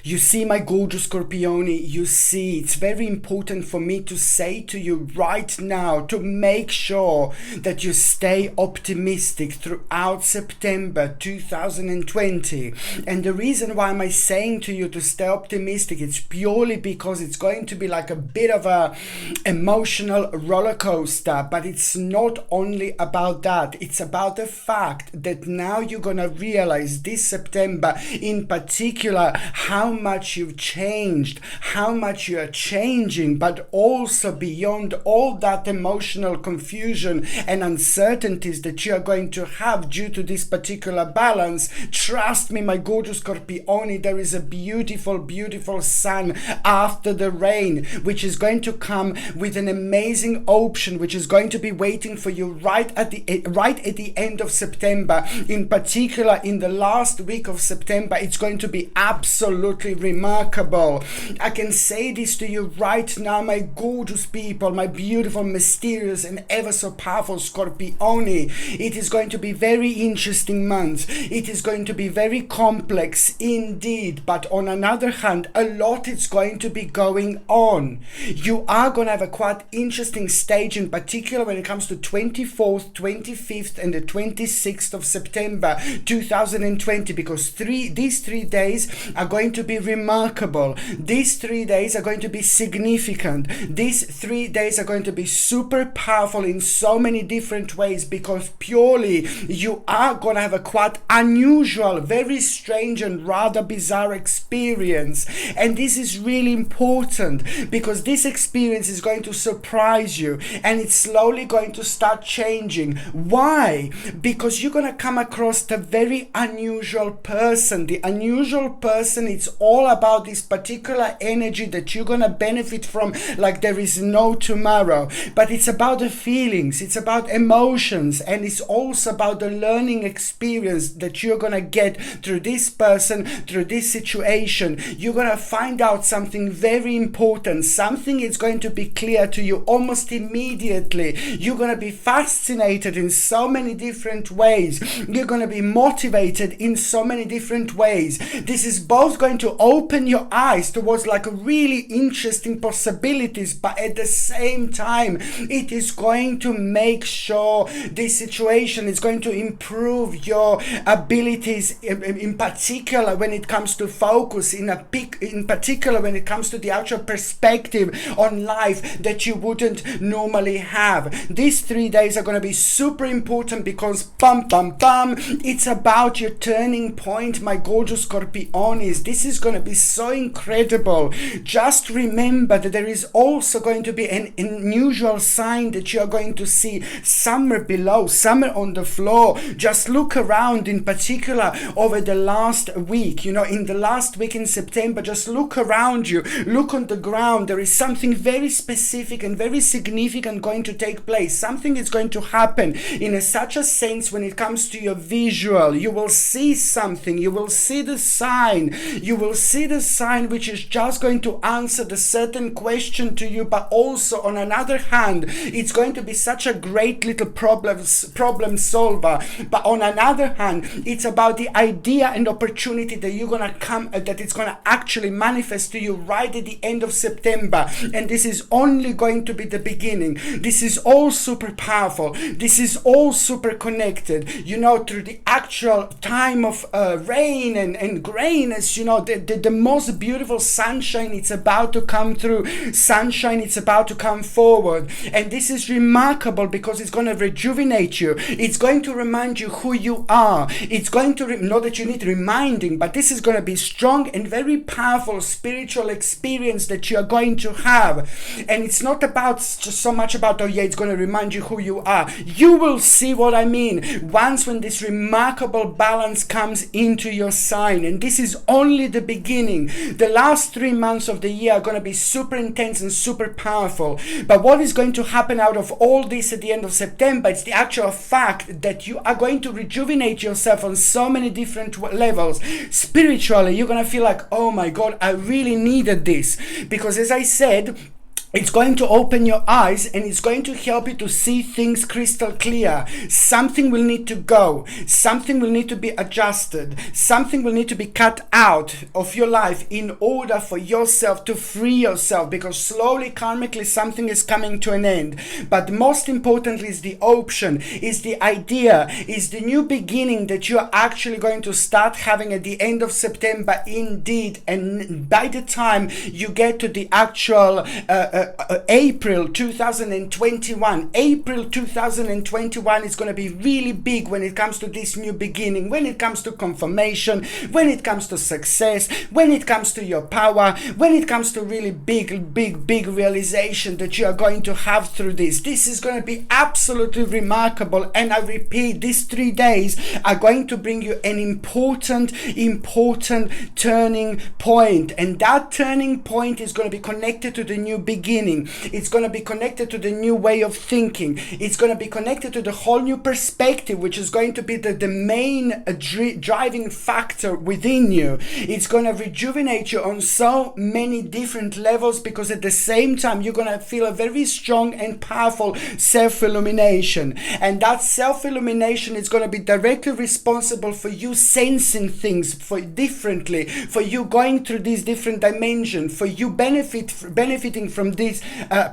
You see, my gorgeous Scorpione, you see, it's very important for me to say to you right now to make sure that you stay optimistic throughout September 2020. And the reason why am I saying to you to stay optimistic, it's purely because it's going to be like a bit of a emotional roller coaster, but it's not only about that. It's about the fact that now you're gonna realize this September in particular how much you've changed, how much you are changing, but also beyond all that emotional confusion and uncertainties that you are going to have due to this particular balance. Trust me, my gorgeous Scorpione, there is a beautiful, beautiful sun after the rain, which is going to come with an amazing option, which is going to be waiting for you right at the end of September. In particular, in the last week of September, it's going to be absolutely remarkable. I can say this to you right now, my gorgeous people, my beautiful, mysterious, and ever so powerful Scorpione. It is going to be very interesting month. It is going to be very complex indeed, but on another hand, a lot is going to be going on. You are going to have a quite interesting stage, in particular when it comes to 24th, 25th, and the 26th of September 2020, because these 3 days are going to be remarkable. These 3 days are going to be significant. These 3 days are going to be super powerful in so many different ways, because purely you are going to have a quite unusual, very strange and rather bizarre experience. And this is really important because this experience is going to surprise you, and it's slowly going to start changing. Why? Because you're going to come across the very unusual person. The unusual person, it's all about this particular energy that you're going to benefit from like there is no tomorrow. But it's about the feelings, it's about emotions, and it's also about the learning experience that you're going to get through this person, through this situation. You're going to find out something very important. Something is going to be clear to you almost immediately. You're going to be fascinated in so many different ways. You're going to be motivated in so many different ways. This is both going to open your eyes towards like really interesting possibilities, but at the same time, it is going to make sure this situation is going to improve your abilities, in particular when it comes to focus, in particular when it comes to the actual perspective on life that you wouldn't normally have. These 3 days are going to be super important because it's about your turning point, my gorgeous Scorpiones. This is going to be so incredible. Just remember that there is also going to be an unusual sign that you are going to see somewhere below, somewhere on the floor. Just look around, in particular over the last week, in the last week in September, just look around you, look on the ground. There is something very specific and very significant going to take place. Something is going to happen in such a sense when it comes to your visual. You will see something, you will see the sign, which is just going to answer the certain question to you, but also on another hand, it's going to be such a great little problem solver. But on another hand, it's about the idea and opportunity that you're gonna that it's gonna actually manifest to you right at the end of September. And this is only going to be the beginning. This is all super powerful. This is all super connected, through the actual time of rain and grayness, the most beautiful sunshine, it's about to come through. Sunshine, it's about to come forward. And this is remarkable because it's going to rejuvenate you. It's going to remind you who you are. It's going to, not that you need reminding, but this is going to be strong and very powerful spiritual experience that you are going to have. And it's not about just so much about, it's going to remind you who you are. You will see what I mean when this remarkable balance comes into your sign. And this is only the beginning. The last 3 months of the year are going to be super intense and super powerful. But what is going to happen out of all this at the end of September? It's the actual fact that you are going to rejuvenate yourself on so many different levels. Spiritually, you're going to feel like, oh my God, I really needed this. Because as I said, It's going to open your eyes and it's going to help you to see things crystal clear. Something will need to go. Something will need to be adjusted. Something will need to be cut out of your life in order for yourself to free yourself, because slowly, karmically, something is coming to an end. But most importantly is the option, is the idea, is the new beginning that you're actually going to start having at the end of September indeed. And by the time you get to the actual April 2021. April 2021 is going to be really big when it comes to this new beginning, when it comes to confirmation, when it comes to success, when it comes to your power, when it comes to really big realization that you are going to have through this. This is going to be absolutely remarkable. And I repeat, these 3 days are going to bring you an important turning point. And that turning point is going to be connected to the new beginning. It's going to be connected to the new way of thinking. It's going to be connected to the whole new perspective, which is going to be the main driving factor within you. It's going to rejuvenate you on so many different levels, because at the same time you're going to feel a very strong and powerful self-illumination. And that self-illumination is going to be directly responsible for you sensing things differently, for you going through these different dimensions, for you benefiting from this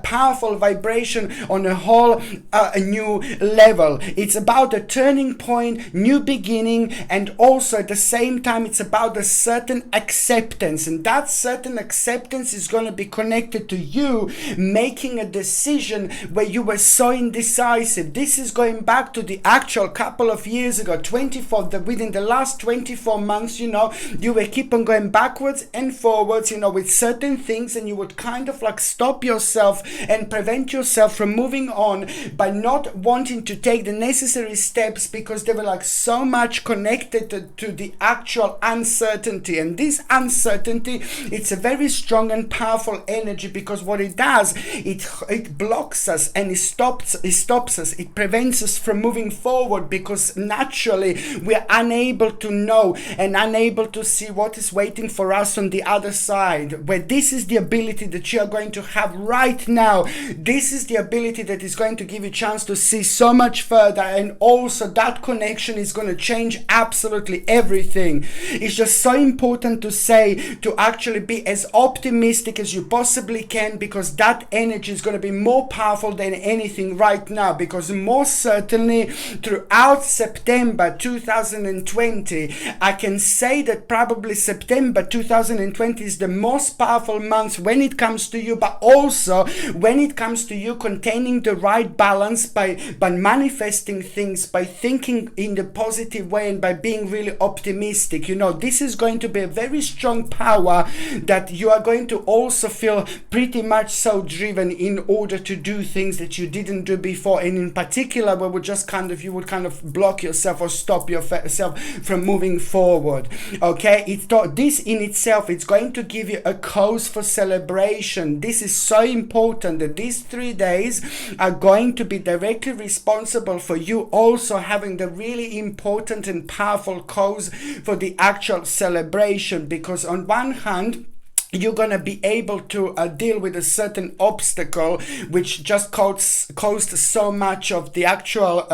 powerful vibration on a new level. It's about a turning point, new beginning, and also at the same time it's about a certain acceptance. And that certain acceptance is going to be connected to you making a decision where you were so indecisive. This is going back to the actual couple of years ago, within the last 24 months, you were keep on going backwards and forwards, with certain things, and you would kind of like stop yourself and prevent yourself from moving on by not wanting to take the necessary steps, because they were like so much connected to the actual uncertainty. And this uncertainty, it's a very strong and powerful energy, because what it does, it blocks us and it stops us, it prevents us from moving forward, because naturally we're unable to know and unable to see what is waiting for us on the other side. Where this is the ability that you are going to have right now. This is the ability that is going to give you a chance to see so much further, and also that connection is going to change absolutely everything. It's just so important to actually be as optimistic as you possibly can, because that energy is going to be more powerful than anything right now. Because most certainly throughout September 2020, I can say that probably September 2020 is the most powerful month when it comes to you, but also when it comes to you containing the right balance by manifesting things, by thinking in the positive way, and by being really optimistic. This is going to be a very strong power that you are going to also feel pretty much so driven in order to do things that you didn't do before. And in particular, where you would kind of block yourself or stop yourself from moving forward. Okay, this in itself, it's going to give you a cause for celebration. This is so important that these 3 days are going to be directly responsible for you also having the really important and powerful cause for the actual celebration. Because on one hand, you're going to be able to deal with a certain obstacle which just caused so much of the actual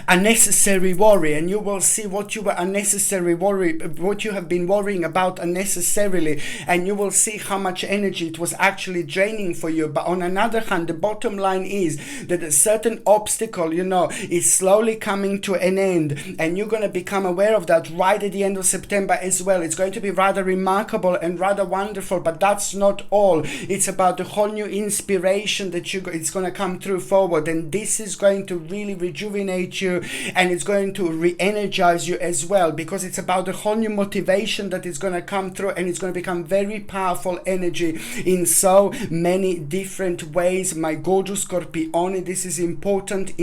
unnecessary worry, and you will see what you have been worrying about unnecessarily, and you will see how much energy it was actually draining for you. But on another hand, the bottom line is that a certain obstacle is slowly coming to an end, and you're going to become aware of that right at the end of September as well. It's going to be rather remarkable and rather wonderful, but that's not all. It's about the whole new inspiration that it's going to come through forward, and this is going to really rejuvenate you, and it's going to re-energize you as well, because it's about the whole new motivation that is going to come through, and it's going to become very powerful energy in so many different ways. My gorgeous Scorpione, this is important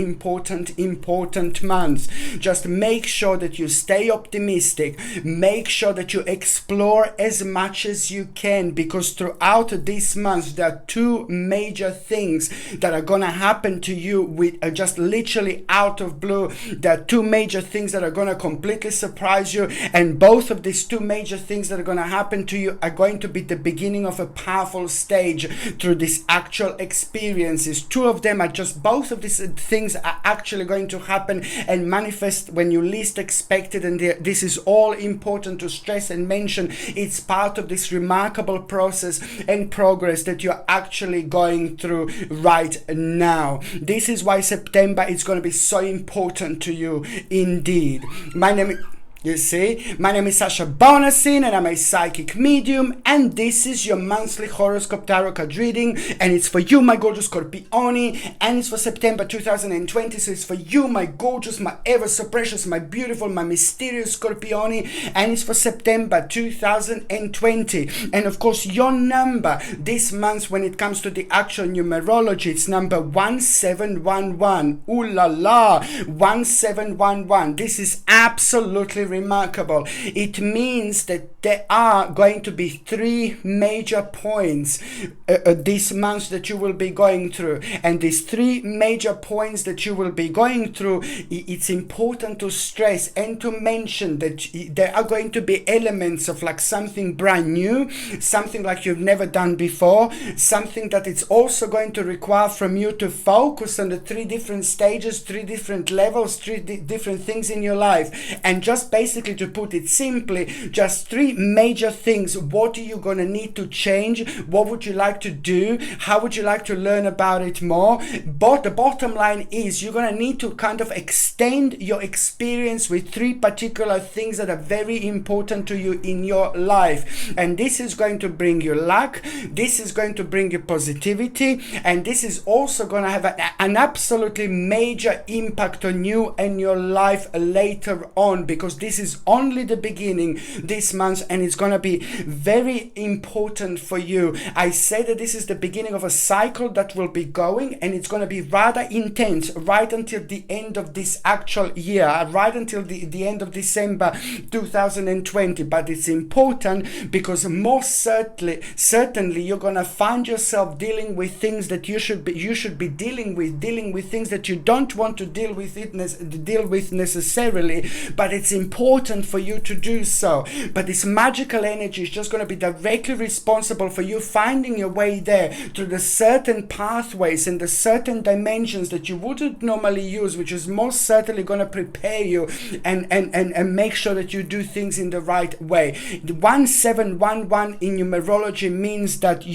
month. Just make sure that you stay optimistic, make sure that you explore as much as you can, because throughout this month there are 2 major things that are going to happen to you with just literally out of of blue. There are two major things that are going to completely surprise you, and both of these two major things that are going to happen to you are going to be the beginning of a powerful stage through these actual experiences. Two of them are just, both of these things are actually going to happen and manifest when you least expect it, and this is all important to stress and mention. It's part of this remarkable process and progress that you're actually going through right now. This is why September is going to be so important to you indeed. My name is Sasha Bonasin, and I'm a psychic medium, and this is your monthly horoscope tarot card reading, and it's for you, my gorgeous Scorpione, and it's for September 2020. So it's for you, my gorgeous, my ever so precious, my beautiful, my mysterious Scorpione, and it's for September 2020. And of course, your number this month when it comes to the actual numerology, it's number 1711. Ooh la la, 1711. This is absolutely remarkable. It means that there are going to be three major points this month that you will be going through, and these three major points that you will be going through, it's important to stress and to mention that there are going to be elements of like something brand new, something like you've never done before, something that it's also going to require from you to focus on the three different stages, three different levels, three different things in your life. And just basically, to put it simply, just three major things. What are you going to need to change? What would you like to do? How would you like to learn about it more? But the bottom line is you're going to need to kind of extend your experience with three particular things that are very important to you in your life. And this is going to bring you luck. This is going to bring you positivity. And this is also going to have an absolutely major impact on you and your life later on, because this is only the beginning this month, and it's going to be very important for you. I say that this is the beginning of a cycle that will be going, and it's going to be rather intense right until the end of this actual year, right until the end of December 2020. But it's important because most certainly you're going to find yourself dealing with things that you should be dealing with things that you don't want to deal with necessarily, but it's important for you to do so. But this magical energy is just going to be directly responsible for you finding your way there through the certain pathways and the certain dimensions that you wouldn't normally use, which is most certainly going to prepare you and make sure that you do things in the right way. The 1711 in numerology means that,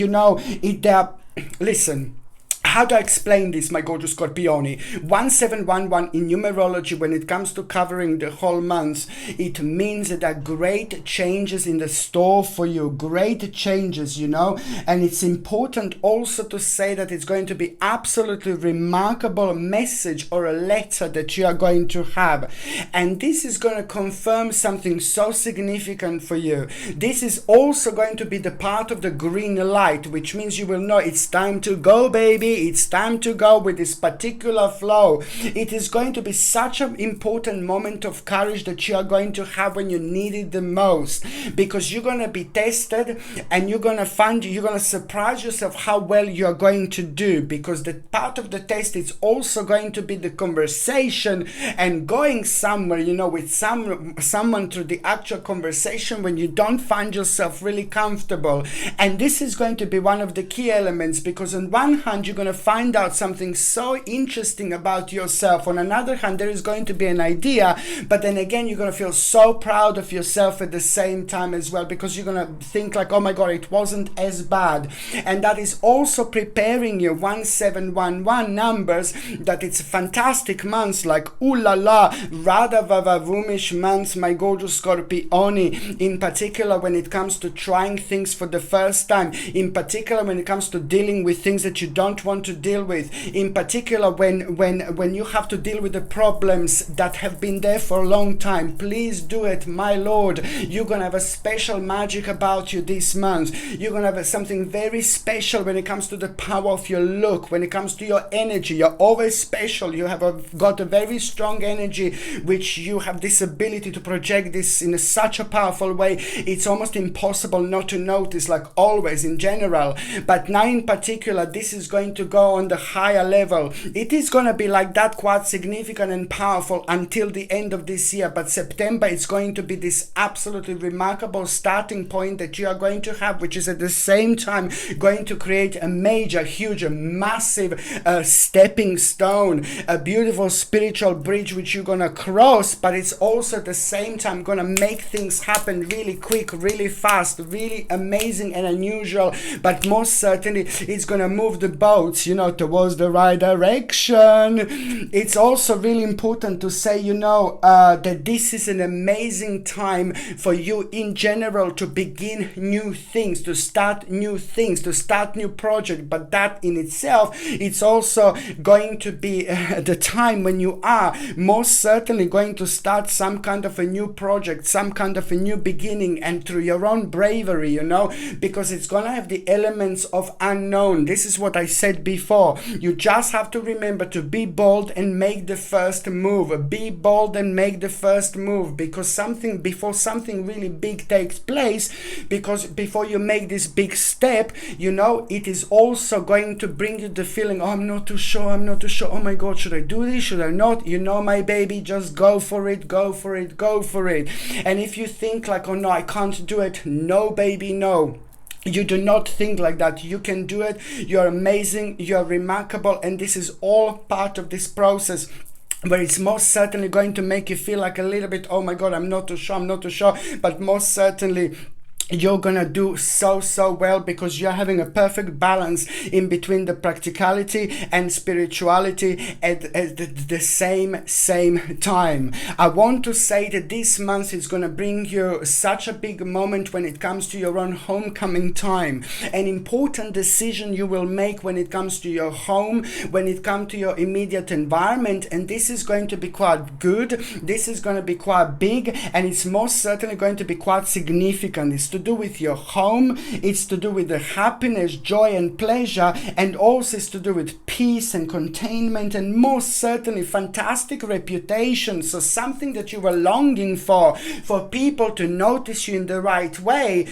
listen, how do I explain this, my gorgeous Scorpione? 1711 in numerology, when it comes to covering the whole month, it means that there are great changes in the store for you, great changes, and it's important also to say that it's going to be absolutely remarkable message or a letter that you are going to have, and this is going to confirm something so significant for you. This is also going to be the part of the green light, which means you will know it's time to go, baby. It's time to go with this particular flow. It is going to be such an important moment of courage that you are going to have when you need it the most, because you're going to be tested, and you're going to surprise yourself how well you're going to do, because the part of the test is also going to be the conversation and going somewhere, with someone through the actual conversation when you don't find yourself really comfortable. And this is going to be one of the key elements, because on one hand, you're going to find out something so interesting about yourself. On another hand, there is going to be an idea, but then again, you're going to feel so proud of yourself at the same time as well, because you're going to think like, oh my God, it wasn't as bad. And that is also preparing you, 1711 numbers, that it's a fantastic month, like ooh la la, rather vavavumish months, my gorgeous Scorpione, in particular when it comes to trying things for the first time, in particular when it comes to dealing with things that you don't want to deal with, in particular when you have to deal with the problems that have been there for a long time. Please do it, my Lord. You're gonna have a special magic about you this month. You're gonna have something very special when it comes to the power of your look, when it comes to your energy. You're always special. You have got a very strong energy, which you have this ability to project this in such a powerful way. It's almost impossible not to notice, like always in general, but now in particular, this is going to go on the higher level. It is going to be like that, quite significant and powerful until the end of this year. But September is going to be this absolutely remarkable starting point that you are going to have, which is at the same time going to create a major, huge, massive stepping stone, a beautiful spiritual bridge which you're going to cross. But it's also at the same time going to make things happen really quick, really fast, really amazing and unusual. But most certainly it's going to move the boats, you know, towards the right direction. It's also really important to say, you know, that this is an amazing time for you in general to begin new things, to start new things, to start new projects. But that in itself, it's also going to be the time when you are most certainly going to start some kind of a new project, some kind of a new beginning, and through your own bravery, you know, because it's going to have the elements of unknown. This is what I said before. You just have to remember to be bold and make the first move. Be bold and make the first move, because before something really big takes place, because before you make this big step, you know, it is also going to bring you the feeling, oh, I'm not too sure, oh my God, should I do this, should I not? You know, my baby, just go for it, go for it, go for it. And if you think like, oh no, I can't do it, no baby, no. You do not think like that. You can do it. You're amazing. You're remarkable. And this is all part of this process, where it's most certainly going to make you feel like a little bit, oh my God, I'm not too sure. But most certainly you're gonna do so well, because you're having a perfect balance in between the practicality and spirituality at the same time. I want to say that this month is gonna bring you such a big moment when it comes to your own homecoming time. An important decision you will make when it comes to your home, when it comes to your immediate environment, and this is going to be quite good. This is going to be quite big, and it's most certainly going to be quite significant. It's to do with your home, it's to do with the happiness, joy and pleasure, and also it's to do with peace and containment, and most certainly fantastic reputation. So something that you were longing for people to notice you in the right way.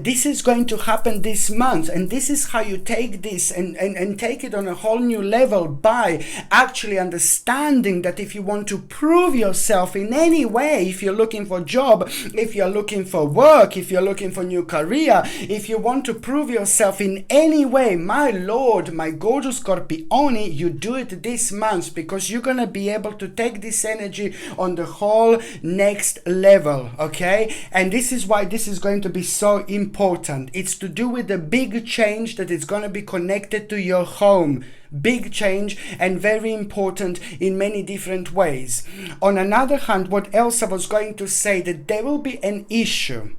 This is going to happen this month, and this is how you take this and take it on a whole new level, by actually understanding that if you want to prove yourself in any way, if you're looking for a job, if you're looking for work, if you're looking for new career, if you want to prove yourself in any way, my Lord, my gorgeous Scorpione, you do it this month, because you're gonna be able to take this energy on the whole next level, okay? And this is why this is going to be so important. It's to do with the big change that is going to be connected to your home. Big change, and very important in many different ways. On another hand, what else I was going to say, that there will be an issue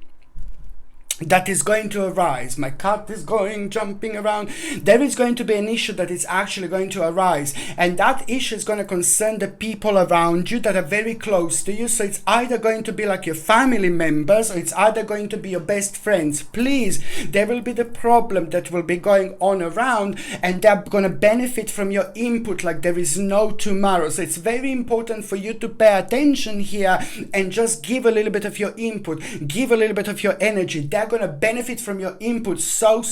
that is going to arise. My cat is jumping around. There is going to be an issue that is actually going to arise, and that issue is going to concern the people around you that are very close to you. So it's either going to be like your family members, or it's either going to be your best friends. Please, there will be the problem that will be going on around, and they're going to benefit from your input like there is no tomorrow. So it's very important for you to pay attention here and just give a little bit of your input, give a little bit of your energy. They're going to benefit from your input so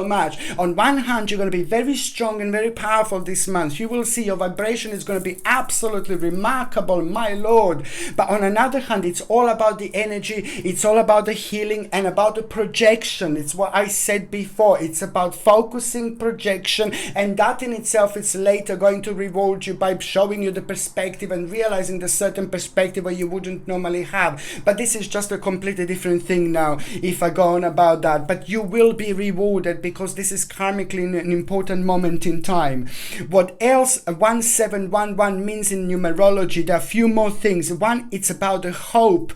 much. On one hand, you're going to be very strong and very powerful this month. You will see your vibration is going to be absolutely remarkable, my Lord. But on another hand, it's all about the energy, it's all about the healing and about the projection. It's what I said before. It's about focusing, projection, and that in itself is later going to reward you by showing you the perspective and realizing the certain perspective where you wouldn't normally have. But this is just a completely different thing now, if I go on about that. But you will be rewarded, because this is karmically an important moment in time. What else 1711 means in numerology? There are a few more things. One, it's about the hope,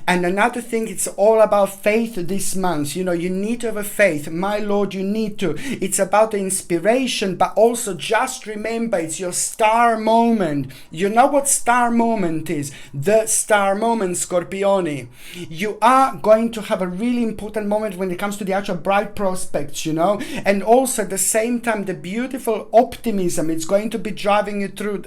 and another thing, it's all about faith this month. You know, you need to have a faith, my Lord, you need to. It's about the inspiration, but also just remember, it's your star moment. You know what star moment is? The star moment, Scorpione. You are going to have a really important important moment when it comes to the actual bright prospects, you know. And also at the same time, the beautiful optimism, it's going to be driving you through,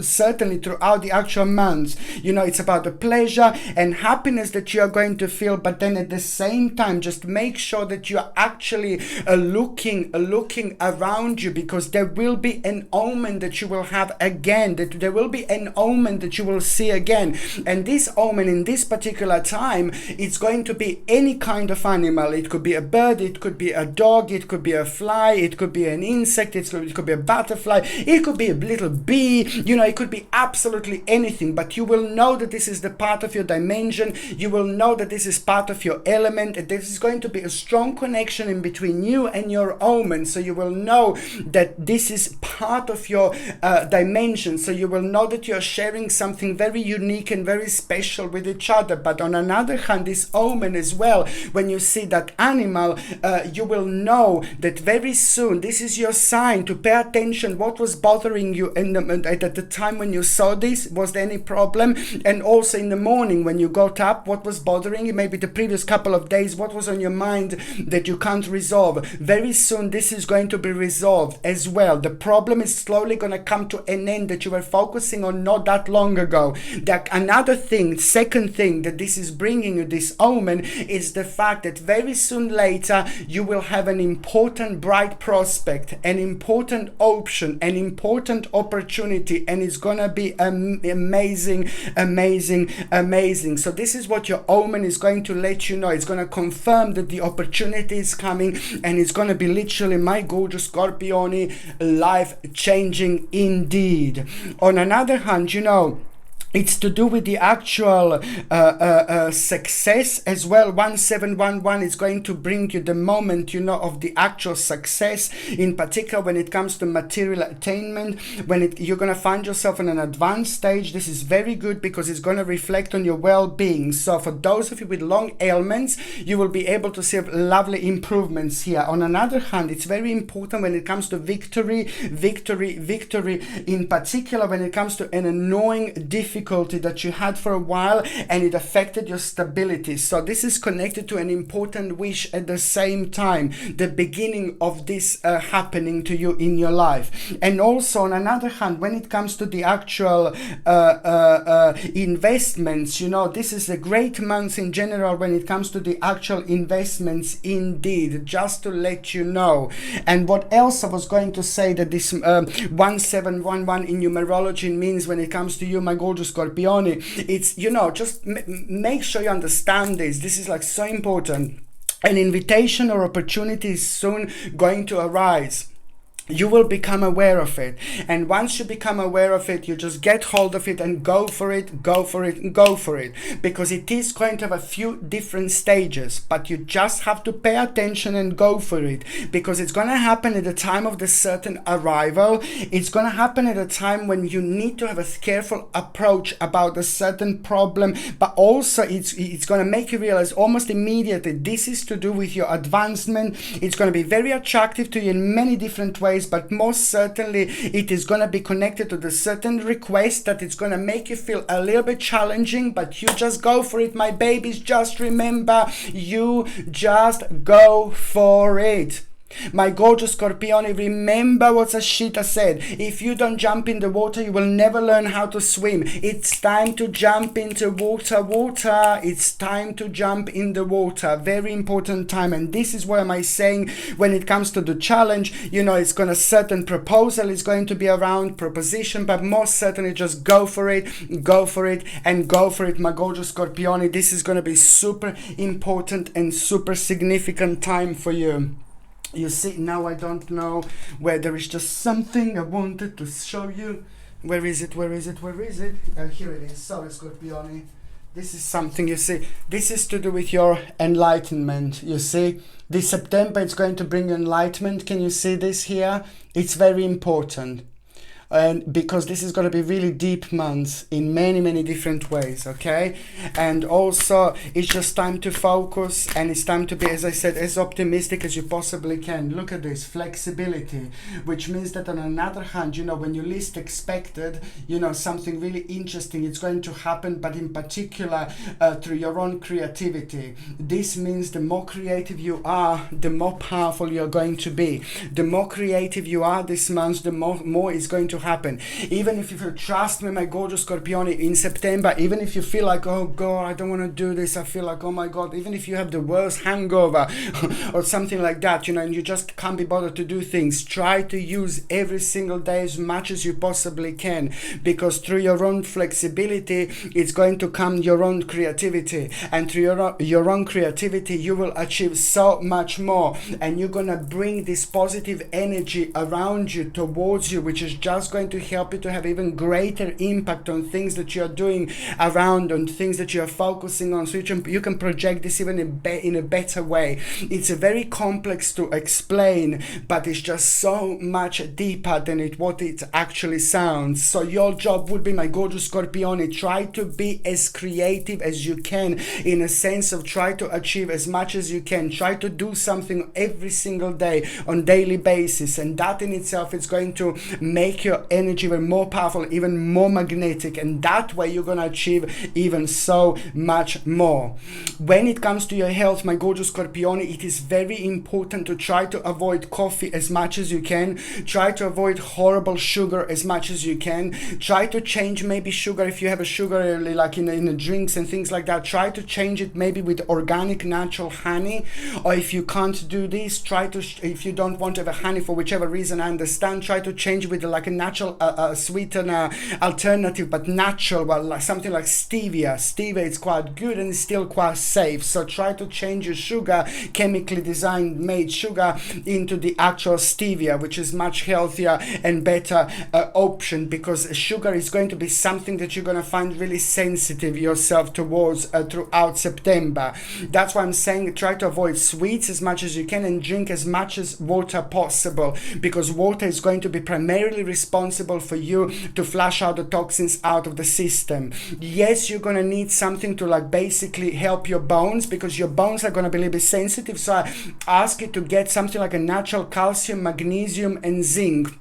certainly throughout the actual months. You know, it's about the pleasure and happiness that you are going to feel, but then at the same time, just make sure that you are actually looking around you, because there will be an omen that you will have again, that there will be an omen that you will see again. And this omen in this particular time, it's going to be any kind of animal. It could be a bird, it could be a dog, it could be a fly, it could be an insect, it could be a butterfly, it could be a little bee, you know, it could be absolutely anything. But you will know that this is the part of your dimension, you will know that this is part of your element, and this is going to be a strong connection in between you and your omen. So you will know that this is part of your dimension, so you will know that you are sharing something very unique and very special with each other. But on another hand, this omen as well, when you see that animal, you will know that very soon this is your sign to pay attention. What was bothering you at the time when you saw this? Was there any problem? And also in the morning when you got up, what was bothering you? Maybe the previous couple of days, what was on your mind that you can't resolve? Very soon this is going to be resolved as well. The problem is slowly going to come to an end that you were focusing on not that long ago. Another thing, second thing that this is bringing you, this omen, is the fact that very soon later you will have an important bright prospect, an important option, an important opportunity, and it's gonna be amazing. So this is what your omen is going to let you know. It's going to confirm that the opportunity is coming, and it's going to be literally, my gorgeous Scorpione, life changing indeed. On another hand, you know, it's to do with the actual success as well. 1711 is going to bring you the moment, you know, of the actual success, in particular when it comes to material attainment. When you're going to find yourself in an advanced stage, this is very good because it's going to reflect on your well-being. So for those of you with long ailments, you will be able to see lovely improvements here. On another hand, it's very important when it comes to victory, in particular when it comes to an annoying difficulty that you had for a while and it affected your stability. So this is connected to an important wish at the same time, the beginning of this happening to you in your life. And also on another hand, when it comes to the actual investments, you know, this is a great month in general when it comes to the actual investments indeed, just to let you know. And what else I was going to say, that this 1711 in numerology means when it comes to you, my gorgeous Scorpione, it's, you know, just make sure you understand this. This is like so important. An invitation or opportunity is soon going to arise. You will become aware of it, and once you become aware of it, you just get hold of it and go for it, because it is going to have a few different stages, but you just have to pay attention and go for it, because it's going to happen at the time of the certain arrival. It's going to happen at a time when you need to have a careful approach about a certain problem, but also it's going to make you realize almost immediately this is to do with your advancement. It's going to be very attractive to you in many different ways, but most certainly it is going to be connected to the certain request that it's going to make you feel a little bit challenging, but you just go for it, my babies. Just remember, you just go for it. My gorgeous Scorpione, remember what Sashita said. If you don't jump in the water, you will never learn how to swim. It's time to jump into water. It's time to jump in the water. Very important time. And this is what am I saying when it comes to the challenge. You know, it's going to certain proposal is going to be around proposition, but most certainly just go for it, my gorgeous Scorpione. This is going to be super important and super significant time for you. You see, now I don't know where there is just something I wanted to show you. Where is it? Here it is. Sorry, Scorpione. This is something, you see. This is to do with your enlightenment, you see. This September, it's going to bring you enlightenment. Can you see this here? It's very important. and because this is going to be really deep months in many different ways, okay? And also it's just time to focus, and it's time to be, as I said, as optimistic as you possibly can. Look at this flexibility, which means that on another hand, you know, when you least expected, you know, something really interesting it's going to happen, but in particular through your own creativity. This means the more creative you are, the more powerful you're going to be. The more creative you are this month, the more is going to happen. Even if you feel, trust me, my gorgeous Scorpione, in September, even if you feel like, oh God, I don't want to do this, I feel like, oh my God, even if you have the worst hangover or something like that, you know, and you just can't be bothered to do things, try to use every single day as much as you possibly can, because through your own flexibility, it's going to come your own creativity, and through your own creativity, you will achieve so much more, and you're gonna bring this positive energy around you, towards you, which is just going to help you to have even greater impact on things that you're doing around, on things that you're focusing on, so you can project this even in a better way. It's a very complex to explain, but it's just so much deeper than what it actually sounds. So your job would be, my gorgeous Scorpione, try to be as creative as you can, in a sense of try to achieve as much as you can. Try to do something every single day on daily basis, and that in itself is going to make your energy even more powerful, even more magnetic, and that way you're going to achieve even so much more. When it comes to your health, my gorgeous Scorpione, it is very important to try to avoid coffee as much as you can. Try to avoid horrible sugar as much as you can. Try to change maybe sugar, if you have a sugar like in the drinks and things like that, try to change it maybe with organic natural honey. Or if you can't do this, try to, if you don't want to have a honey for whichever reason, I understand, try to change it with like a natural sweetener alternative, but natural, well, like something like stevia. Stevia is quite good and it's still quite safe. So try to change your sugar, chemically designed made sugar, into the actual stevia, which is much healthier and better option, because sugar is going to be something that you're going to find really sensitive yourself towards throughout September. That's why I'm saying try to avoid sweets as much as you can, and drink as much as water possible, because water is going to be primarily responsible for you to flush out the toxins out of the system. Yes, you're going to need something to like basically help your bones, because your bones are going to be a little bit sensitive, so I ask you to get something like a natural calcium, magnesium and zinc.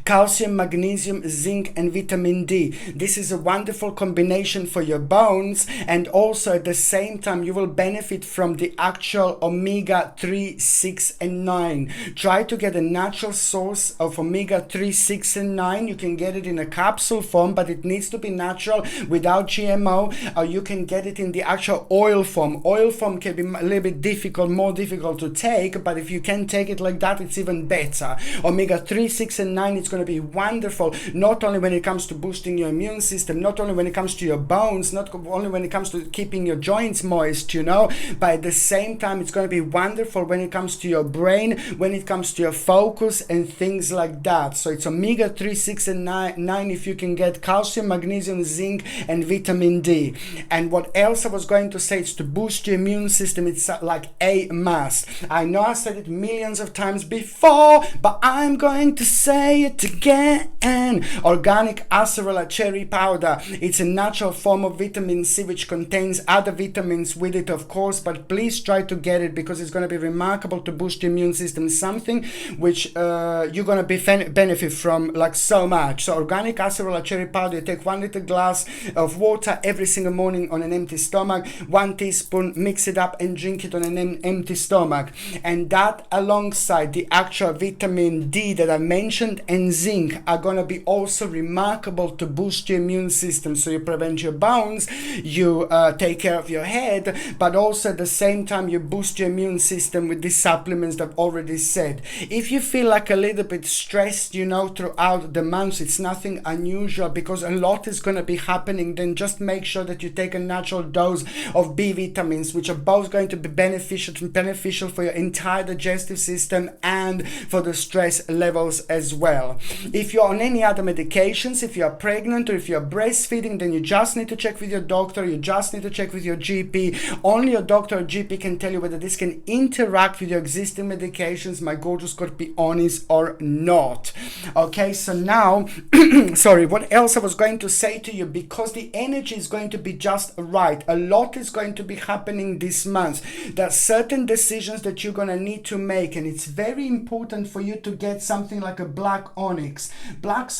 Calcium, magnesium, zinc and vitamin D. This is a wonderful combination for your bones, and also at the same time you will benefit from the actual omega-3, 6 and 9. Try to get a natural source of omega-3, 6 and 9. You can get it in a capsule form, but it needs to be natural without GMO, or you can get it in the actual oil form. Oil form can be a little bit difficult, more difficult to take, but if you can take it like that, it's even better. Omega-3, 6 and 9, it's going to be wonderful, not only when it comes to boosting your immune system, not only when it comes to your bones, not only when it comes to keeping your joints moist, you know, but at the same time it's going to be wonderful when it comes to your brain, when it comes to your focus and things like that. So it's omega-3, 6 and 9 if you can get calcium, magnesium, zinc and vitamin D. And what else I was going to say is to boost your immune system. It's like a must. I know I said it millions of times before, but I'm going to say it again. Organic acerola cherry powder. It's a natural form of vitamin C which contains other vitamins with it, of course, but please try to get it because it's going to be remarkable to boost your immune system, something which you're going to be benefit from like so much. So organic acerola cherry powder, you take 1 liter glass of water every single morning on an empty stomach, 1 teaspoon, mix it up and drink it on an empty stomach. And that alongside the actual vitamin D that I mentioned and zinc are going to be also remarkable to boost your immune system. So you prevent your bones, you take care of your head, but also at the same time you boost your immune system with these supplements that I've already said. If you feel like a little bit stressed, you know, throughout the months, it's nothing unusual because a lot is going to be happening. Then just make sure that you take a natural dose of B vitamins, which are both going to be beneficial for your entire digestive system and for the stress levels as well. well. If you're on any other medications, if you're pregnant or if you're breastfeeding, then you just need to check with your doctor, you just need to check with your GP. Only your doctor or GP can tell you whether this can interact with your existing medications, my gorgeous Scorpionis, or not. Okay, so now, sorry, what else I was going to say to you, because the energy is going to be just right. A lot is going to be happening this month. There are certain decisions that you're going to need to make, and it's very important for you to get something like a black onyx. Black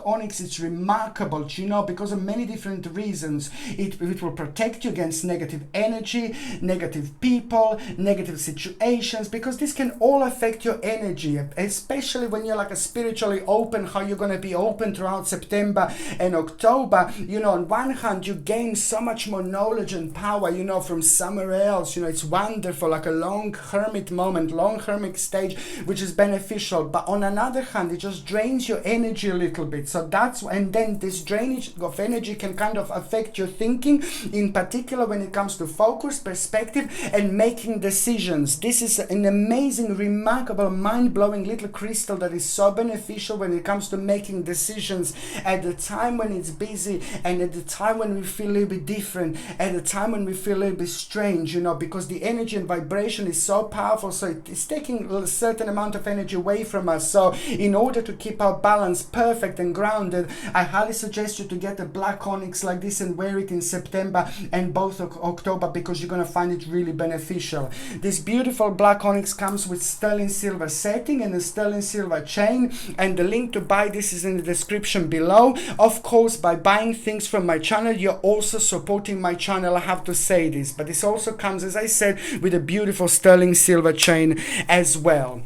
onyx is remarkable, you know, because of many different reasons. It will protect you against negative energy, negative people, negative situations, because this can all affect your energy, especially when you're like a spiritually open, how you're going to be open throughout September and October. You know, on one hand, you gain so much more knowledge and power, you know, from somewhere else. You know, it's wonderful, like a long hermit moment, long hermit stage, which is beneficial. But on another hand, it just drains your energy a little bit. So that's, and then this drainage of energy can kind of affect your thinking, in particular when it comes to focus, perspective, and making decisions. This is an amazing, remarkable, mind-blowing little crystal that is so beneficial when it comes to making decisions at the time when it's busy, and at the time when we feel a little bit different, at the time when we feel a little bit strange, you know, because the energy and vibration is so powerful, so it's taking a certain amount of energy away from us. So in order to keep our balance perfect and grounded, I highly suggest you to get a black onyx like this and wear it in September and both October, because you're going to find it really beneficial. This beautiful black onyx comes with sterling silver setting and a sterling silver chain, and the link to buy this is in the description below. Of course, by buying things from my channel, you're also supporting my channel. I have to say this, but this also comes, as I said, with a beautiful sterling silver chain as well.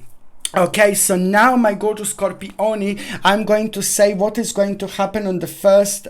Okay, so now, my gorgeous Scorpioni, I'm going to say what is going to happen on the first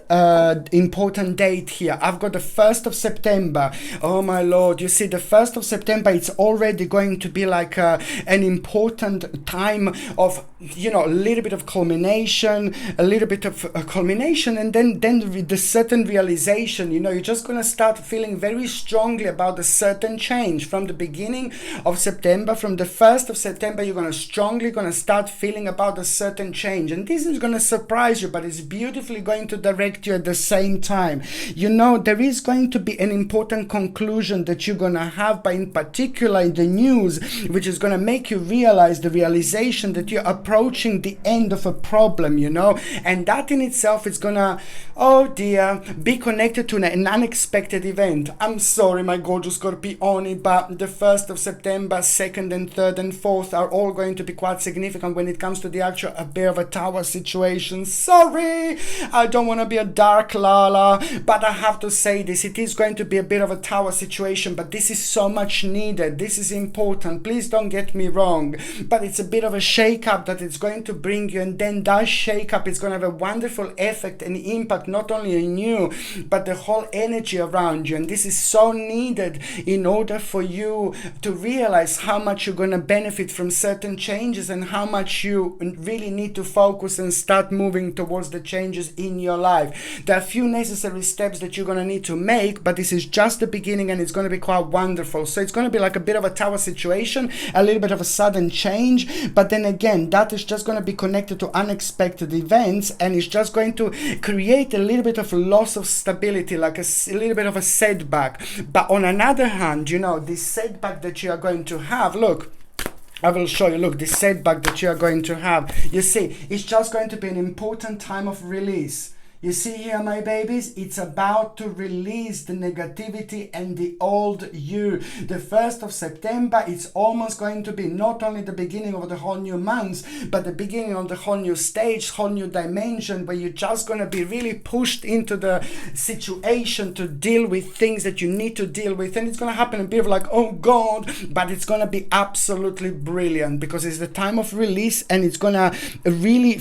important date here. I've got the 1st of September. Oh my lord, you see, the 1st of September, it's already going to be like an important time of, you know, a little bit of culmination, and then the certain realization. You know, you're just going to start feeling very strongly about a certain change from the beginning of September. From the 1st of September, you're going to strongly start feeling about a certain change, and this is going to surprise you, but it's beautifully going to direct you at the same time. You know, there is going to be an important conclusion that you're going to have, but in particular in the news, which is going to make you realize the realization that you're approaching the end of a problem, you know, and that in itself is going to, oh dear, be connected to an unexpected event. I'm sorry, my gorgeous Scorpioni, but the 1st of September, 2nd and 3rd and 4th are all going to be quite significant when it comes to the actual Bear of a Tower situation. Sorry, I don't want to be a dark Lala, but I have to say this. It is going to be a bit of a tower situation, but this is so much needed. This is important. Please don't get me wrong, but it's a bit of a shake-up that it's going to bring you, and then that shake-up is going to have a wonderful effect and impact not only on you, but the whole energy around you. And this is so needed in order for you to realize how much you're going to benefit from certain changes and how much you really need to focus and start moving towards the changes in your life. There are a few necessary steps that you're going to need to make, but this is just the beginning, and it's going to be quite wonderful. So it's going to be like a bit of a tower situation, a little bit of a sudden change, but then again, that is just going to be connected to unexpected events, and it's just going to create a little bit of loss of stability, like a little bit of a setback. But on another hand, you know, this setback that you are going to have, look, I will show you, look, this setback that you are going to have, you see, it's just going to be an important time of release. You see here, my babies, it's about to release the negativity and the old you. The 1st of September, it's almost going to be not only the beginning of the whole new month, but the beginning of the whole new stage, whole new dimension, where you're just going to be really pushed into the situation to deal with things that you need to deal with. And it's going to happen a bit of like, oh God, but it's going to be absolutely brilliant, because it's the time of release, and it's going to really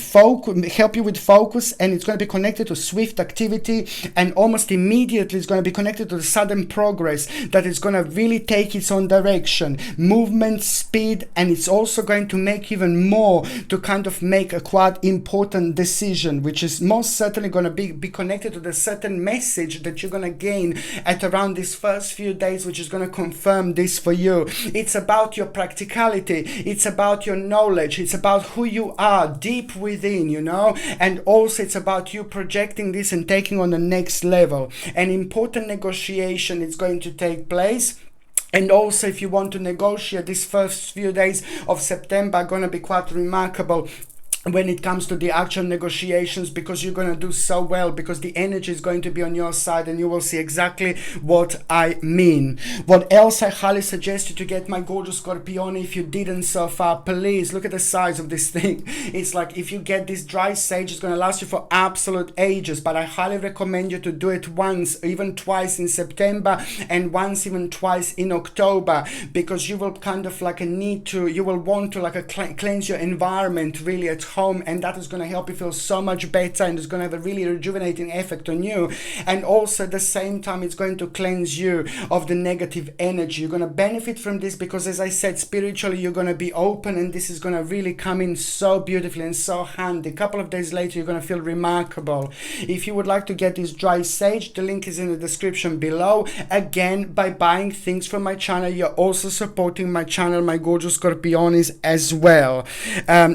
help you with focus, and it's going to be connected to swift activity, and almost immediately it's going to be connected to the sudden progress that is going to really take its own direction, movement, speed, and it's also going to make even more to kind of make a quite important decision, which is most certainly going to be connected to the certain message that you're going to gain at around these first few days, which is going to confirm this for you. It's about your practicality, it's about your knowledge, it's about who you are deep within, you know, and also it's about you projecting this and taking on the next level. An important negotiation is going to take place. And also, if you want to negotiate, these first few days of September are going to be quite remarkable when it comes to the actual negotiations, because you're going to do so well, because the energy is going to be on your side, and you will see exactly what I mean. What else? I highly suggest you to get my gorgeous Scorpione. If you didn't so far, please look at the size of this thing. It's like, if you get this dry sage, it's going to last you for absolute ages, but I highly recommend you to do it once, even twice in September, and once even twice in October, because you will kind of like you will want to like cleanse your environment really at home, and that is going to help you feel so much better, and it's going to have a really rejuvenating effect on you. And also at the same time, it's going to cleanse you of the negative energy. You're going to benefit from this because, as I said, spiritually you're going to be open, and this is going to really come in so beautifully and so handy. A couple of days later, you're going to feel remarkable. If you would like to get this dry sage, the link is in the description below. Again, by buying things from my channel, you're also supporting my channel, my gorgeous Scorpiones, as well.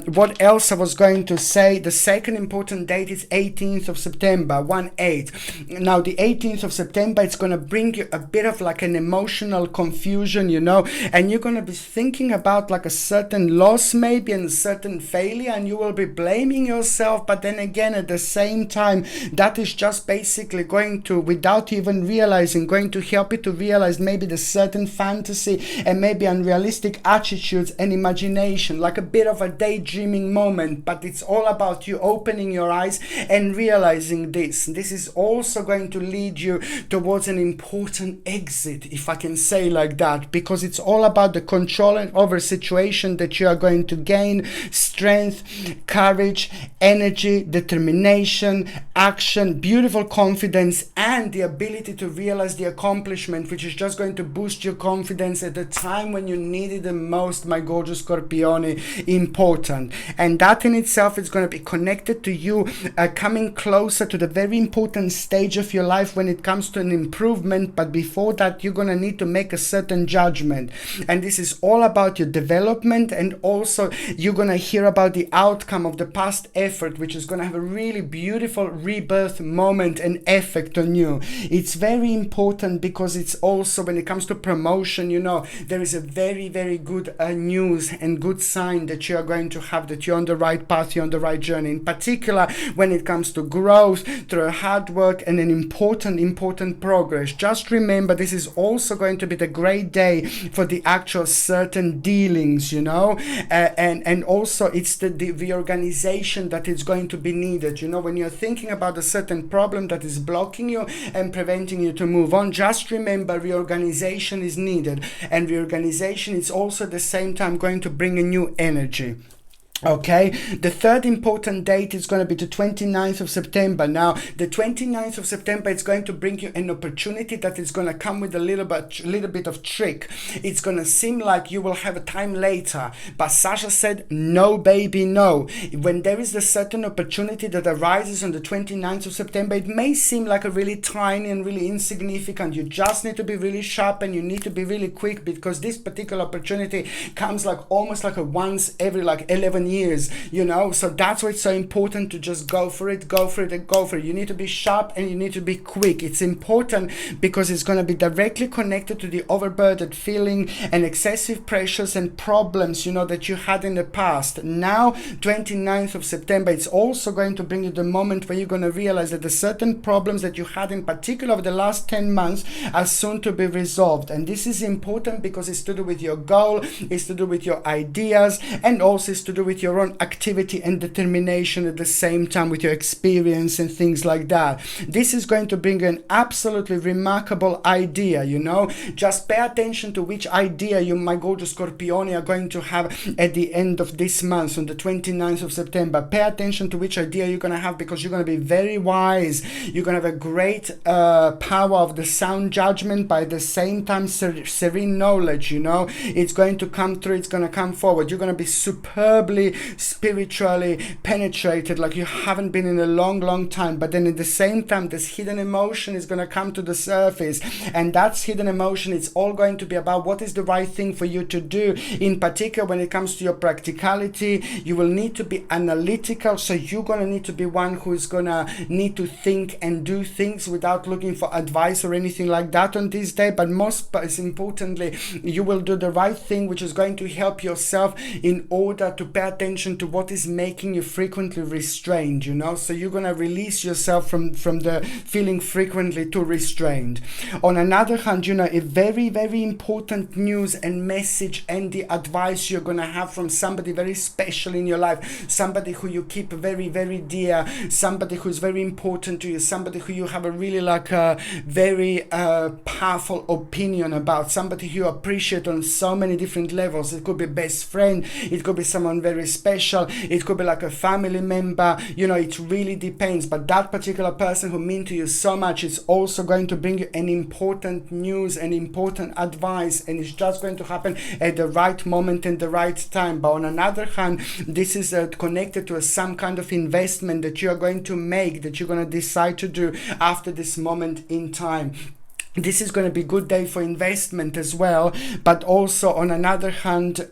What else I was going to say? The second important date is 18th of September, 1/8. Now, the 18th of September, it's going to bring you a bit of like an emotional confusion, you know, and you're going to be thinking about like a certain loss maybe and a certain failure, and you will be blaming yourself. But then again, at the same time, that is just basically going to, without even realizing, going to help you to realize maybe the certain fantasy and maybe unrealistic attitudes and imagination, like a bit of a daydreaming moment. But it's all about you opening your eyes and realizing this. This is also going to lead you towards an important exit, if I can say like that, because it's all about the control over situation that you are going to gain, strength, courage, energy, determination, action, beautiful confidence, and the ability to realize the accomplishment, which is just going to boost your confidence at the time when you need it the most, my gorgeous Scorpione. Important. And that in itself is going to be connected to you coming closer to the very important stage of your life when it comes to an improvement. But before that, you're going to need to make a certain judgment, and this is all about your development. And also you're going to hear about the outcome of the past effort, which is going to have a really beautiful rebirth moment and effect on you. It's very important because it's also, when it comes to promotion, you know, there is a very, very good news and good sign that you are going to have, that you're on the right path, you're on the right journey, in particular when it comes to growth through hard work and an important progress. Just remember, this is also going to be the great day for the actual certain dealings, you know, and also it's the reorganization that is going to be needed. You know, when you're thinking about a certain problem that is blocking you and preventing you to move on, just remember reorganization is needed, and reorganization is also at the same time going to bring a new energy. Okay, the third important date is going to be the 29th of September. Now, the 29th of September is going to bring you an opportunity that is going to come with a little bit of trick. It's going to seem like you will have a time later, but Sasha said, no, baby, no. When there is a certain opportunity that arises on the 29th of September, it may seem like a really tiny and really insignificant. You just need to be really sharp and you need to be really quick, because this particular opportunity comes like almost like a once every like 11 years, you know. So that's why it's so important to just go for it. You need to be sharp and you need to be quick. It's important because it's going to be directly connected to the overburdened feeling and excessive pressures and problems, you know, that you had in the past. Now, 29th of September, it's also going to bring you the moment where you're going to realize that the certain problems that you had in particular over the last 10 months are soon to be resolved. And this is important because it's to do with your goal, it's to do with your ideas, and also it's to do with your own activity and determination at the same time, with your experience and things like that. This is going to bring an absolutely remarkable idea, you know. Just pay attention to which idea you, my gorgeous Scorpioni, are going to have at the end of this month, on the 29th of September. Pay attention to which idea you're going to have, because you're going to be very wise. You're going to have a great power of the sound judgment, by the same time serene knowledge, you know. It's going to come through, it's going to come forward. You're going to be superbly spiritually penetrated like you haven't been in a long time. But then at the same time, this hidden emotion is going to come to the surface, and that's hidden emotion. It's all going to be about what is the right thing for you to do. In particular, when it comes to your practicality, you will need to be analytical. So you're going to need to be one who is going to need to think and do things without looking for advice or anything like that on this day. But most importantly, you will do the right thing, which is going to help yourself in order to pay attention to what is making you frequently restrained, you know. So you're going to release yourself from the feeling frequently too restrained. On another hand, you know, a very important news and message and the advice you're going to have from somebody very special in your life, somebody who you keep very dear, somebody who's very important to you, somebody who you have a really like a very powerful opinion about, somebody who you appreciate on so many different levels. It could be best friend, it could be someone very special, it could be like a family member, you know, it really depends. But that particular person who means to you so much is also going to bring you an important news, an important advice, and it's just going to happen at the right moment and the right time. But on another hand, this is connected to some kind of investment that you are going to make, that you're going to decide to do after this moment in time. This is going to be a good day for investment as well, but also on another hand,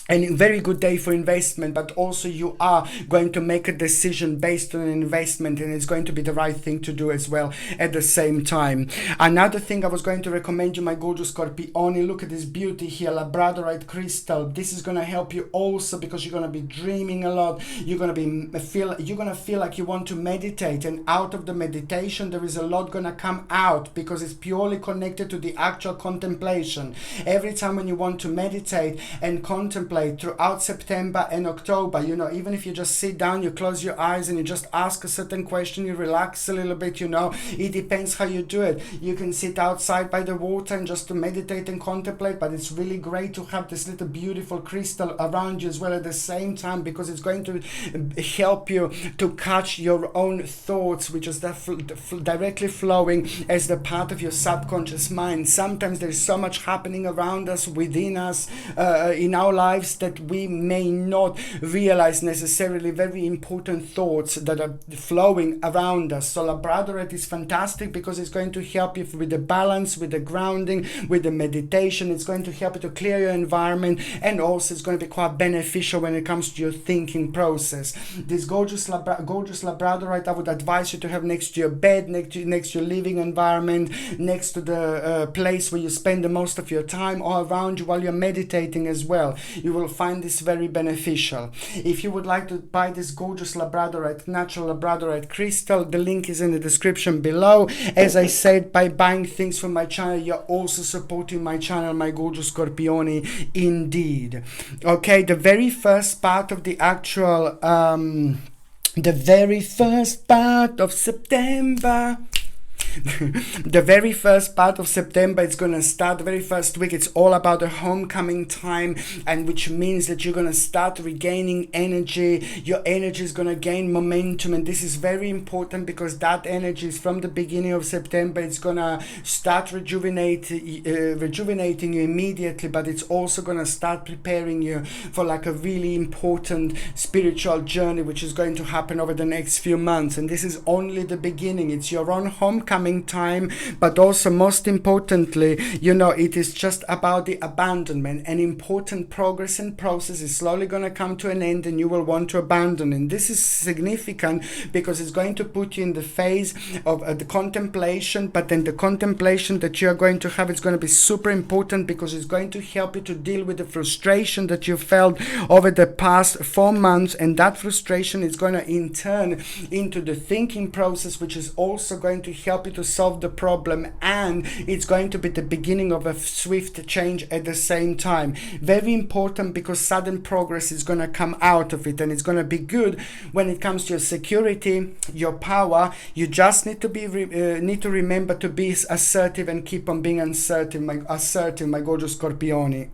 and a very good day for investment, but also you are going to make a decision based on an investment, and it's going to be the right thing to do as well at the same time. Another thing I was going to recommend you, my gorgeous Scorpioni, look at this beauty here, Labradorite crystal. This is going to help you also because you're going to be dreaming a lot. You're going to feel like you want to meditate, and out of the meditation there is a lot going to come out, because it's purely connected to the actual contemplation. Every time when you want to meditate and contemplate throughout September and October, you know, even if you just sit down, you close your eyes and you just ask a certain question, you relax a little bit, you know, it depends how you do it. You can sit outside by the water and just to meditate and contemplate, but it's really great to have this little beautiful crystal around you as well at the same time, because it's going to help you to catch your own thoughts, which is directly flowing as the part of your subconscious mind. Sometimes there's so much happening around us, within us, in our lives, that we may not realize necessarily very important thoughts that are flowing around us. So Labradorite is fantastic because it's going to help you with the balance, with the grounding, with the meditation. It's going to help you to clear your environment, and also it's going to be quite beneficial when it comes to your thinking process. This gorgeous Labradorite I would advise you to have next to your bed, next to your living environment, next to the place where you spend the most of your time, or around you while you're meditating as well. You will find this very beneficial. If you would like to buy this gorgeous Labradorite, natural Labradorite crystal, the link is in the description below. As I said, by buying things from my channel, you're also supporting my channel, my gorgeous Scorpioni, indeed. Okay, the very first part of the actual, the very first part of September, the very first part of September, it's going to start the very first week. It's all about the homecoming time, and which means that you're going to start regaining energy. Your energy is going to gain momentum, and this is very important because that energy is from the beginning of September. It's going to start rejuvenating you immediately, but it's also going to start preparing you for like a really important spiritual journey, which is going to happen over the next few months. And this is only the beginning. It's your own homecoming time, but also most importantly, you know, it is just about the abandonment. An important progress and process is slowly going to come to an end, and you will want to abandon. And this is significant because it's going to put you in the phase of the contemplation, but then the contemplation that you are going to have is going to be super important because it's going to help you to deal with the frustration that you felt over the past 4 months, and that frustration is going to in turn into the thinking process, which is also going to help help you to solve the problem, and it's going to be the beginning of a swift change at the same time. Very important, because sudden progress is going to come out of it, and it's going to be good when it comes to your security, your power. You just need to remember to be assertive and keep on being assertive, my gorgeous Scorpioni.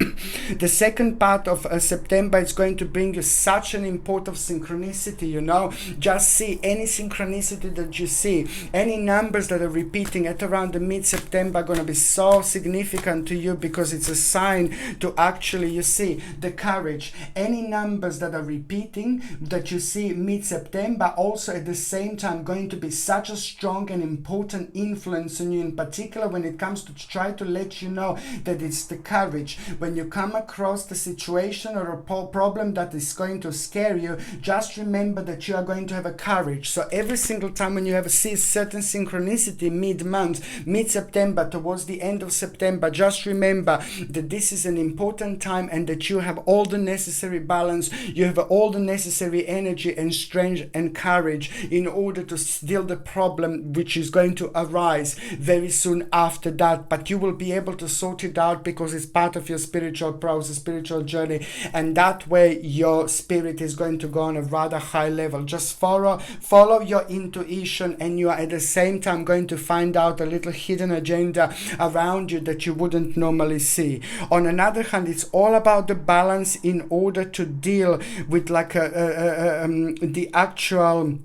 The second part of September is going to bring you such an important synchronicity, you know. Just see any synchronicity that you see, any numbers that are repeating at around the mid-September are going to be so significant to you, because it's a sign to actually, you see, the courage. Any numbers that are repeating that you see mid-September, also at the same time going to be such a strong and important influence on you, in particular when it comes to try to let you know that it's the courage. When you come across the situation or a problem that is going to scare you, just remember that you are going to have a courage. So every single time when you have a certain synchronicity mid-month, mid-September, towards the end of September, just remember that this is an important time, and that you have all the necessary balance, you have all the necessary energy and strength and courage in order to deal the problem which is going to arise very soon after that. But you will be able to sort it out, because it's part of your spiritual process, spiritual journey, and that way your spirit is going to go on a rather high level. Just follow your intuition, and you are at the same time going to find out a little hidden agenda around you that you wouldn't normally see. On another hand, it's all about the balance in order to deal with like the actual,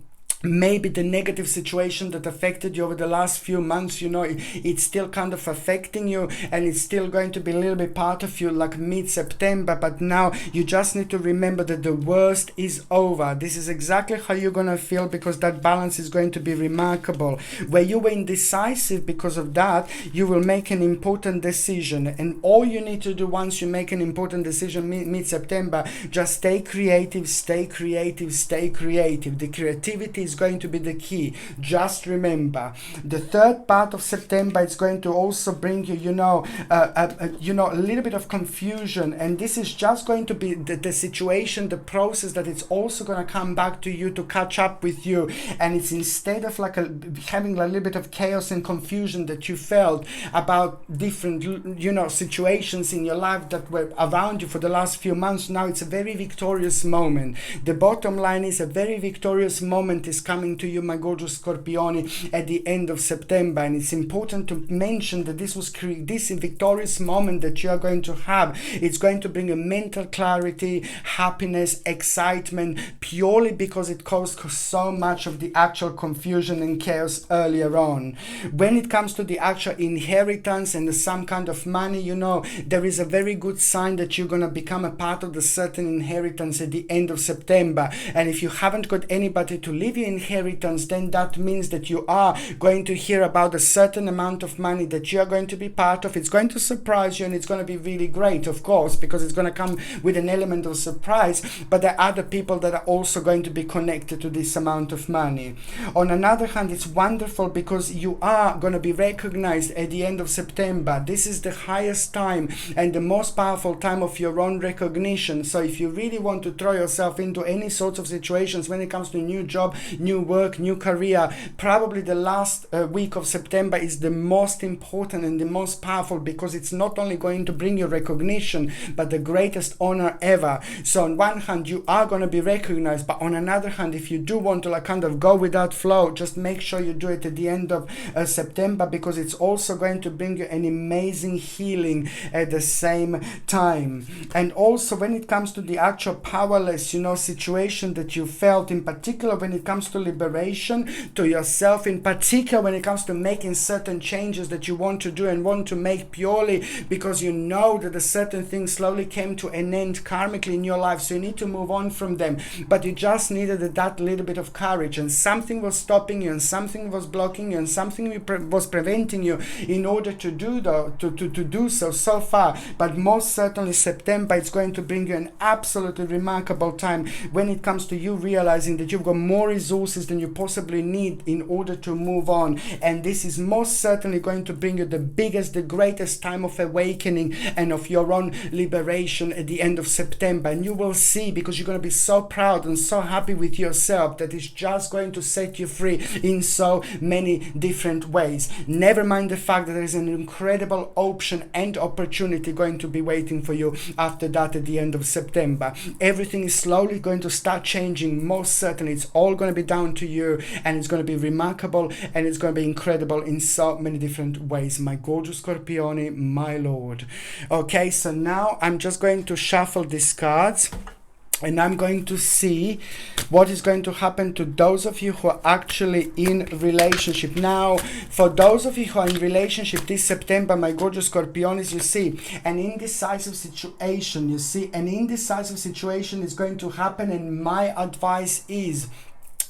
maybe the negative situation that affected you over the last few months. You know, it's still kind of affecting you, and it's still going to be a little bit part of you like mid-September, but now you just need to remember that the worst is over. This is exactly how you're going to feel, because that balance is going to be remarkable. Where you were indecisive, because of that you will make an important decision, and all you need to do once you make an important decision mid-September, just stay creative, stay creative, stay creative. The creativity is going to be the key. Just remember, the third part of September is going to also bring you, a little bit of confusion, and this is just going to be the situation, the process that it's also going to come back to you to catch up with you. And it's instead of like having a little bit of chaos and confusion that you felt about different, situations in your life that were around you for the last few months, now it's a very victorious moment. The bottom line is a very victorious moment is coming to you, my gorgeous Scorpioni, at the end of September. And it's important to mention that this victorious moment that you are going to have, it's going to bring a mental clarity, happiness, excitement, purely because it caused so much of the actual confusion and chaos earlier on. When it comes to the actual inheritance and some kind of money, there is a very good sign that you're going to become a part of the certain inheritance at the end of September. And if you haven't got anybody to leave your inheritance, then that means that you are going to hear about a certain amount of money that you are going to be part of. It's going to surprise you, and it's going to be really great, of course, because it's going to come with an element of surprise, but there are other people that are also going to be connected to this amount of money. On another hand, it's wonderful because you are going to be recognized at the end of September. This is the highest time and the most powerful time of your own recognition. So if you really want to throw yourself into any sorts of situations when it comes to new job, new work, new career, probably the last week of September is the most important and the most powerful, because it's not only going to bring you recognition, but the greatest honor ever. So on one hand, you are going to be recognized, but on another hand, if you do want to kind of go with that flow, just make sure you do it at the end of September, because it's also going to bring you an amazing healing at the same time. And also when it comes to the actual powerless, situation that you felt, in particular when it comes to liberation to yourself, in particular when it comes to making certain changes that you want to do and want to make purely because you know that a certain thing slowly came to an end karmically in your life, so you need to move on from them, but you just needed that little bit of courage, and something was stopping you, and something was blocking you, and something was preventing you in order to do so far. But most certainly September is going to bring you an absolutely remarkable time when it comes to you realizing that you've got more resources resources than you possibly need in order to move on. And this is most certainly going to bring you the biggest, the greatest time of awakening and of your own liberation at the end of September. And you will see, because you're going to be so proud and so happy with yourself, that it's just going to set you free in so many different ways. Never mind the fact that there is an incredible option and opportunity going to be waiting for you after that at the end of September. Everything is slowly going to start changing. Most certainly it's all going to be down to you, and it's going to be remarkable, and it's going to be incredible in so many different ways, my gorgeous Scorpione, my lord. Okay, so now I'm just going to shuffle these cards, and I'm going to see what is going to happen to those of you who are actually in relationship. Now, for those of you who are in relationship this September, my gorgeous Scorpiones, you see an indecisive situation. You see an indecisive situation is going to happen, and my advice is,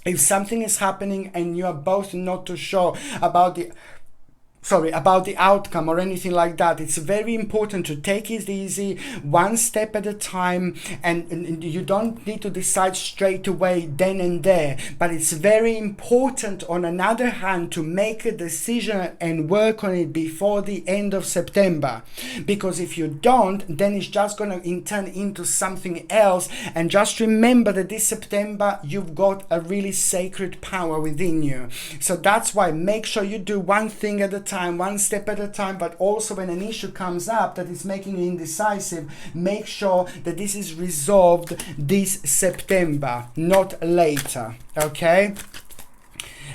if something is happening and you are both not too sure about the outcome or anything like that, it's very important to take it easy, one step at a time, and you don't need to decide straight away then and there. But it's very important, on another hand, to make a decision and work on it before the end of September, because if you don't, then it's just going to turn into something else. And just remember that this September you've got a really sacred power within you. So that's why make sure you do one thing at a time, one step at a time. But also, when an issue comes up that is making you indecisive, make sure that this is resolved this September, not later. Okay?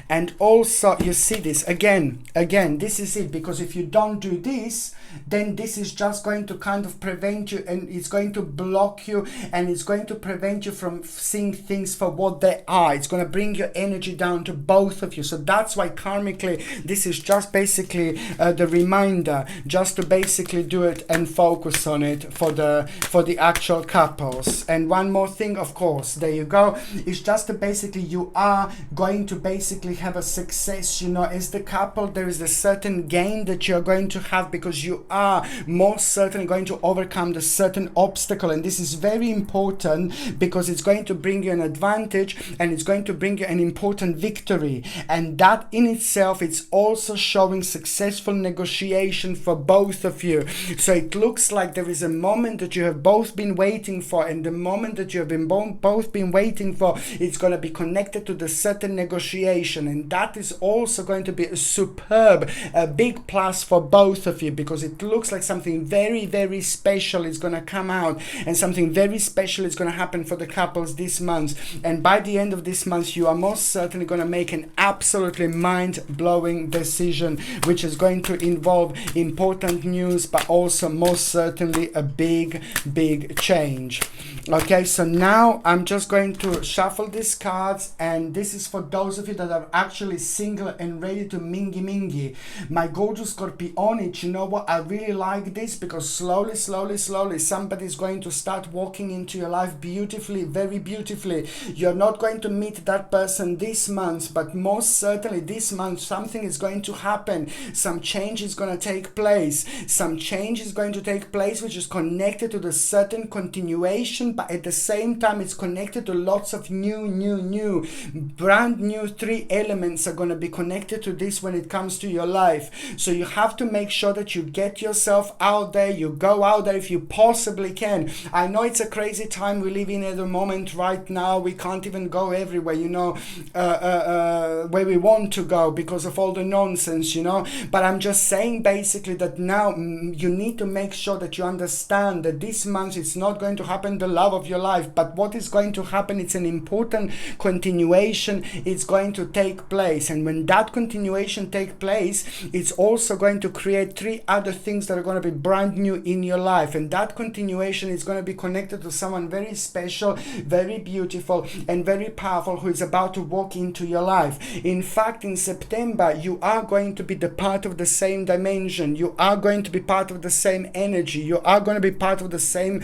And also, you see this again, this is it, because if you don't do this, then this is just going to kind of prevent you, and it's going to block you, and it's going to prevent you from seeing things for what they are. It's going to bring your energy down to both of you. So that's why karmically this is just basically the reminder, just to basically do it and focus on it for the actual couples. And one more thing, of course, there you go, it's just to basically, you are going to basically have a success, you know, as the couple. There is a certain gain that you're going to have, because you are most certainly going to overcome the certain obstacle. And this is very important, because it's going to bring you an advantage, and it's going to bring you an important victory. And that in itself, it's also showing successful negotiation for both of you. So it looks like there is a moment that you have both been waiting for, and the moment that you have been both been waiting for, it's going to be connected to the certain negotiation. And that is also going to be a superb, a big plus for both of you, because it looks like something very, very special is going to come out, and something very special is going to happen for the couples this month. And by the end of this month, you are most certainly going to make an absolutely mind-blowing decision, which is going to involve important news, but also most certainly a big, big change. Okay, so now I'm just going to shuffle these cards, and this is for those of you that are actually single and ready to mingy. My gorgeous Scorpione, you know what? I really like this, because slowly, somebody's going to start walking into your life beautifully, very beautifully. You're not going to meet that person this month, but most certainly this month something is going to happen. Some change is going to take place. Some change is going to take place, which is connected to the certain continuation, but at the same time it's connected to lots of new, brand new 3 elements are going to be connected to this when it comes to your life. So you have to make sure that you get yourself out there, you go out there if you possibly can. I know it's a crazy time we live in at the moment right now. We can't even go everywhere, you know, where we want to go because of all the nonsense, you know. But I'm just saying basically that now you need to make sure that you understand that this month it's not going to happen the love of your life, but what is going to happen, it's an important continuation. It's going to take place, and when that continuation take place, it's also going to create 3 other things that are going to be brand new in your life. And that continuation is going to be connected to someone very special, very beautiful, and very powerful, who is about to walk into your life. In fact, in September, you are going to be the part of the same dimension. You are going to be part of the same energy. You are going to be part of the same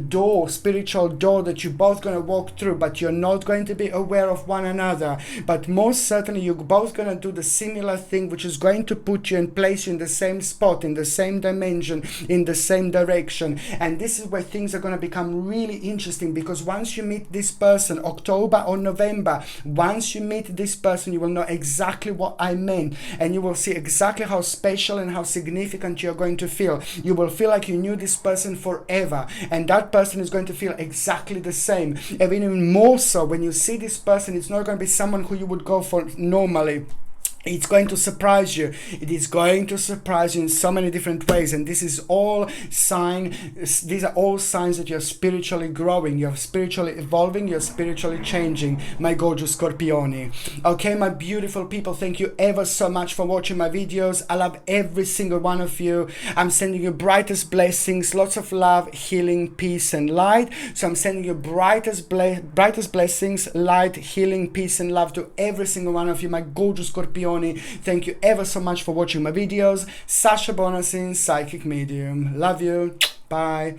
door, spiritual door, that you're both going to walk through, but you're not going to be aware of one another. But most certainly you're both going to do the similar thing, which is going to put you and place you in the same spot, in the same dimension, in the same direction. And this is where things are going to become really interesting, because once you meet this person, October or November, once you meet this person, you will know exactly what I meant, and you will see exactly how special and how significant you're going to feel. You will feel like you knew this person forever, and that person is going to feel exactly the same. And even more so, when you see this person, it's not going to be someone who you would go for normally. It's going to surprise you. It is going to surprise you in so many different ways, and this is all these are all signs that you're spiritually growing, you're spiritually evolving, you're spiritually changing, my gorgeous Scorpioni. Okay, my beautiful people, thank you ever so much for watching my videos. I love every single one of you. I'm sending you brightest blessings, lots of love, healing, peace and light. So I'm sending you brightest blessings, light, healing, peace and love to every single one of you, my gorgeous Scorpioni. Thank you ever so much for watching my videos. Sasha Bonasin, Psychic Medium. Love you. Bye.